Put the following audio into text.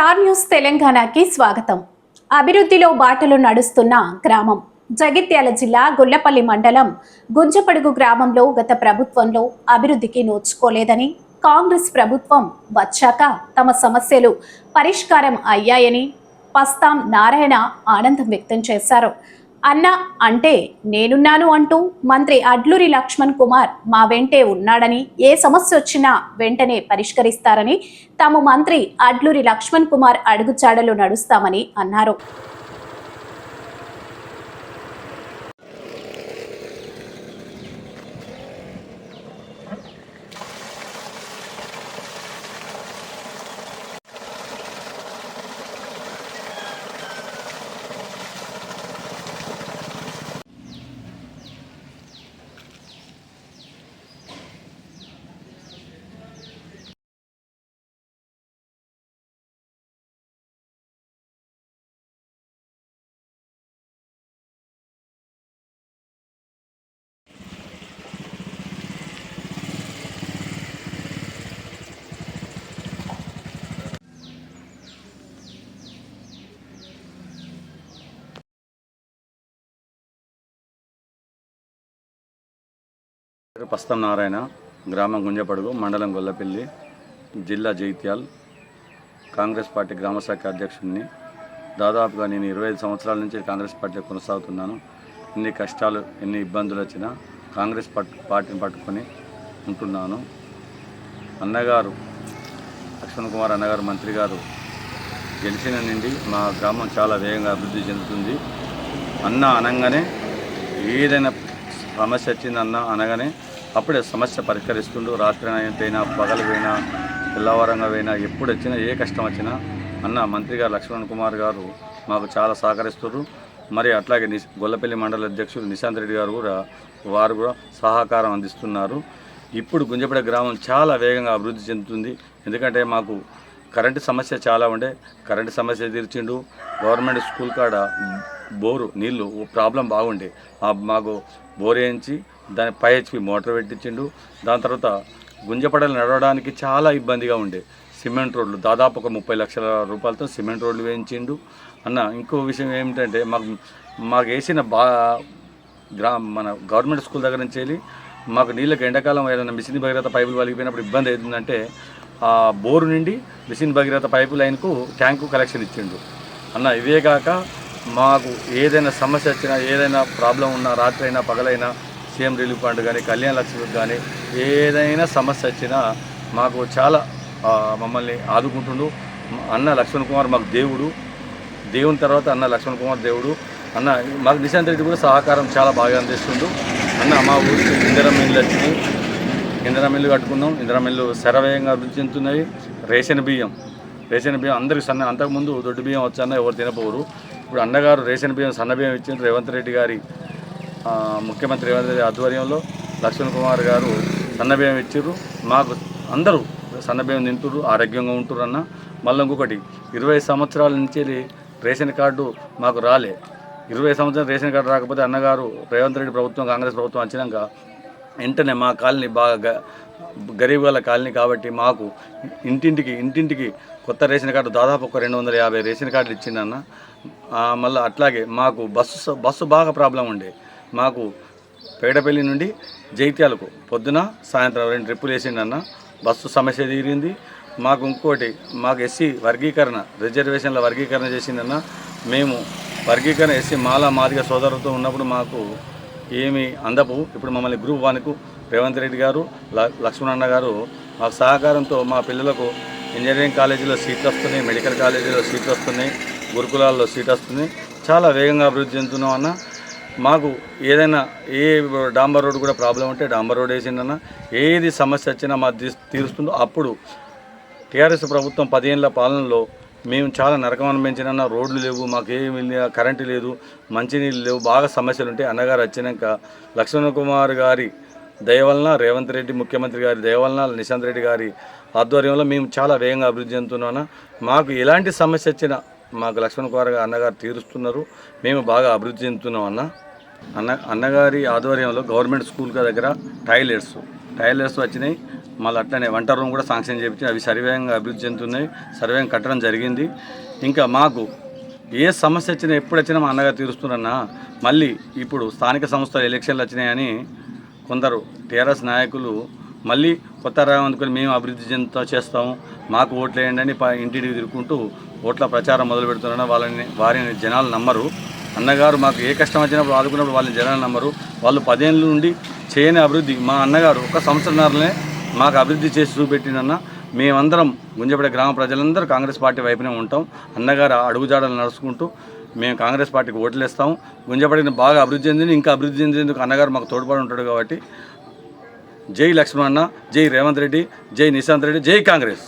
Star news తెలంగాణకి స్వాగతం. అభివృద్ధిలో బాటలు నడుస్తున్న గ్రామం జగిత్యాల జిల్లా గుల్లపల్లి మండలం గుంజపడుగు గ్రామంలో గత ప్రభుత్వంలో అభివృద్ధికి నోచుకోలేదని, కాంగ్రెస్ ప్రభుత్వం వచ్చాక తమ సమస్యలు పరిష్కారం అయ్యాయని పస్తాం నారాయణ ఆనందం వ్యక్తం చేశారు. అన్న అంటే నేనున్నాను అంటూ మంత్రి అడ్లూరి లక్ష్మణ్ కుమార్ మా వెంటే ఉన్నాడని, ఏ సమస్య వచ్చినా వెంటనే పరిష్కరిస్తారని, తాము మంత్రి అడ్లూరి లక్ష్మణ్ కుమార్ అడుగుజాడలు నడుస్తామని అన్నారు. పస్తాం నారాయణ, గ్రామం గుంజపడుగు, మండలం గొల్లపల్లి, జిల్లా జగిత్యాల్. కాంగ్రెస్ పార్టీ గ్రామ శాఖ అధ్యక్షుడిని. దాదాపుగా నేను 25 సంవత్సరాల నుంచి కాంగ్రెస్ పార్టీలో కొనసాగుతున్నాను. ఎన్ని కష్టాలు, ఎన్ని ఇబ్బందులు వచ్చినా కాంగ్రెస్ పార్టీని పట్టుకొని ఉంటున్నాను. అన్నగారు లక్ష్మణ్ కుమార్ అన్నగారు మంత్రి గారు గెలిచిన నుండి మా గ్రామం చాలా వేగంగా అభివృద్ధి చెందుతుంది. అన్న అనగానే ఏదైనా సమస్య వచ్చింది అన్న అనగానే అప్పుడే సమస్య పరిష్కరిస్తుండు. రాత్రి అయినా, పగలు పోయినా, పిల్లవారంగా పోయినా, ఎప్పుడు వచ్చినా, ఏ కష్టం వచ్చినా అన్న మంత్రి గారు లక్ష్మణ్ కుమార్ గారు మాకు చాలా సహకరిస్తున్నారు. మరి అట్లాగే గొల్లపల్లి మండల అధ్యక్షుడు నిశాంత్ రెడ్డి గారు కూడా వారు కూడా సహకారం అందిస్తున్నారు. ఇప్పుడు గుంజపడ గ్రామం చాలా వేగంగా అభివృద్ధి చెందుతుంది. ఎందుకంటే మాకు కరెంటు సమస్య చాలా ఉండే, కరెంటు సమస్య తీర్చిండు. గవర్నమెంట్ స్కూల్ కాడ బోరు నీళ్ళు ప్రాబ్లం బాగుండే, మాకు బోర్ వేయించి దాని పైహెచ్పి మోటార్ పెట్టించిండు. దాని తర్వాత గుంజపడలు నడవడానికి చాలా ఇబ్బందిగా ఉండే. సిమెంట్ రోడ్లు దాదాపు ఒక 30 లక్షల రూపాయలతో సిమెంట్ రోడ్లు వేయించిండు. అన్న ఇంకో విషయం ఏమిటంటే మాకు వేసిన మన గవర్నమెంట్ స్కూల్ దగ్గర నుంచి వెళ్ళి మాకు నీళ్ళకి ఎండాకాలం ఏదైనా మిషన్ భగీరథ పైపులు వలిగిపోయినప్పుడు ఇబ్బంది అవుతుందంటే ఆ బోరు నుండి మిషన్ భగీరథ పైపు లైన్కు ట్యాంకు కలెక్షన్ ఇచ్చిండు. అన్న ఇవే కాక మాకు ఏదైనా సమస్య వచ్చినా, ఏదైనా ప్రాబ్లం ఉన్నా, రాత్రి అయినా పగలైనా సీఎం రిలీఫ్ ఫండ్ కానీ, కళ్యాణ లక్ష్మికి కానీ ఏదైనా సమస్య వచ్చినా మాకు చాలా మమ్మల్ని ఆదుకుంటుండు. అన్న లక్ష్మణ్ కుమార్ మాకు దేవుడు. దేవుని తర్వాత అన్న లక్ష్మణ్ కుమార్ దేవుడు. అన్న మాకు నిశాంత్ రెడ్డి కూడా సహకారం చాలా బాగా అందిస్తుండు. అన్న మా ఊరికి ఇందిరమ్మ ఇల్లు వచ్చింది, ఇందిరమ్మ ఇల్లు కట్టుకున్నాం. ఇందిరమ్మ ఇల్లు శరవేగంగా అభివృద్ధి చెందుతున్నాయి. రేషన్ బియ్యం అందరికి అంతకుముందు దొడ్డు బియ్యం వచ్చాన్న ఎవరు తినపోరు. ఇప్పుడు అన్నగారు రేషన్ బియ్యం, సన్న బియ్యం ఇచ్చిండ్రు. రేవంత్ రెడ్డి గారి ముఖ్యమంత్రి రేవంత్ రెడ్డి ఆధ్వర్యంలో లక్ష్మణ్ కుమార్ గారు సన్న బియ్యం ఇచ్చారు. మాకు అందరూ సన్న బియ్యం తింటున్నారు, ఆరోగ్యంగా ఉంటున్నారు. అన్న మళ్ళీ ఇంకొకటి 20 సంవత్సరాల నుంచి రేషన్ కార్డు మాకు రాలే. 20 సంవత్సరాలు రేషన్ కార్డు రాకపోతే అన్నగారు రేవంత్ రెడ్డి ప్రభుత్వం, కాంగ్రెస్ ప్రభుత్వం వచ్చినాక వెంటనే మా కాలనీ బాగా గరీబ్ వాళ్ళ కాలనీ కాబట్టి మాకు ఇంటింటికి కొత్త రేషన్ కార్డు దాదాపు ఒక 250 రేషన్ కార్డులు ఇచ్చిందన్న. మళ్ళీ అట్లాగే మాకు బస్సు బాగా ప్రాబ్లం ఉండే. మాకు పేడపల్లి నుండి జైత్యాలకు పొద్దున సాయంత్రం 2 ట్రిప్పులు వేసిండన్న. బస్సు సమస్య తీరింది. మాకు ఇంకోటి మాకు ఎస్సీ వర్గీకరణ, రిజర్వేషన్ల వర్గీకరణ చేసిందన్న. మేము వర్గీకరణ ఎస్సీ మాదిగ సోదరులతో ఉన్నప్పుడు మాకు ఏమి అందపు. ఇప్పుడు మమ్మల్ని గ్రూప్ 1కు రేవంత్ రెడ్డి గారు, లక్ష్మణన్న గారు మాకు సహకారంతో మా పిల్లలకు ఇంజనీరింగ్ కాలేజీలో సీట్లు వస్తున్నాయి, మెడికల్ కాలేజీలో సీట్లు వస్తున్నాయి, గురుకులాల్లో సీట్ వస్తున్నాయి. చాలా వేగంగా అభివృద్ధి చెందుతున్నాం అన్న. మాకు ఏదైనా డాంబర్ రోడ్డు కూడా ప్రాబ్లం ఉంటే డాంబర్ రోడ్ వేసిందన్న. ఏది సమస్య వచ్చినా మా తీరుస్తుందో. అప్పుడు టీఆర్ఎస్ ప్రభుత్వం 10 ఏళ్ళ పాలనలో మేము చాలా నరకం అనిపించిన. రోడ్లు లేవు, మాకేమి కరెంటు లేదు, మంచినీళ్ళు లేవు, బాగా సమస్యలు ఉంటాయి. అన్నగారు వచ్చినాక లక్ష్మణ్ కుమార్ గారి దయవలన, రేవంత్ రెడ్డి ముఖ్యమంత్రి గారి దయవలన, నిశాంత్ రెడ్డి గారి ఆధ్వర్యంలో మేము చాలా వేగంగా అభివృద్ధి చెందుతున్నాను. మాకు ఎలాంటి సమస్య వచ్చినా మాకు లక్ష్మణ్ కుమార్ అన్నగారు తీరుస్తున్నారు. మేము బాగా అభివృద్ధి చెందుతున్నాం అన్నగారి ఆధ్వర్యంలో గవర్నమెంట్ స్కూల్ దగ్గర టాయిలెట్స్ వచ్చినాయి. మళ్ళీ అట్లనే వంట రూమ్ కూడా శాంక్షన్ చేయించి అవి సర్వేయంగా అభివృద్ధి చెందుతున్నాయి. సర్వేయం కట్టడం జరిగింది. ఇంకా మాకు ఏ సమస్య వచ్చినా ఎప్పుడు వచ్చినా మా అన్నగారు తీరుస్తున్నారన్నా. మళ్ళీ ఇప్పుడు స్థానిక సంస్థల ఎలక్షన్లు వచ్చినాయని కొందరు టీఆర్ఎస్ నాయకులు మళ్ళీ కొత్త రాగం అందుకొని మేము అభివృద్ధి చెందుతా చేస్తాము, మాకు ఓట్లు వేయండి అని ఇంటికి తిరుగుకుంటూ ఓట్ల ప్రచారం మొదలు పెడుతున్నారని వారిని జనాలు నమ్మరు. అన్నగారు మాకు ఏ కష్టం వచ్చినప్పుడు ఆదుకున్నప్పుడు వాళ్ళని జనాలు నమ్మరు. వాళ్ళు 10 ఏళ్ళ నుండి చేయని అభివృద్ధి మా అన్నగారు ఒక సంవత్సరంన్నరనే మాకు అభివృద్ధి చేసి చూపెట్టినన్న. మేమందరం గుంజపేట గ్రామ ప్రజలందరూ కాంగ్రెస్ పార్టీ వైపునే ఉంటాం. అన్నగారు అడుగుజాడలు నడుచుకుంటూ మేము కాంగ్రెస్ పార్టీకి ఓట్లు వేస్తాము. గుంజపేటని బాగా అభివృద్ధి చెందింది, ఇంకా అభివృద్ధి చెందేందుకు అన్నగారు మాకు తోడ్పడి ఉంటాడు. కాబట్టి జై లక్ష్మణ్, జై రేవంత్ రెడ్డి, జై నిశాంత్ రెడ్డి, జై కాంగ్రెస్.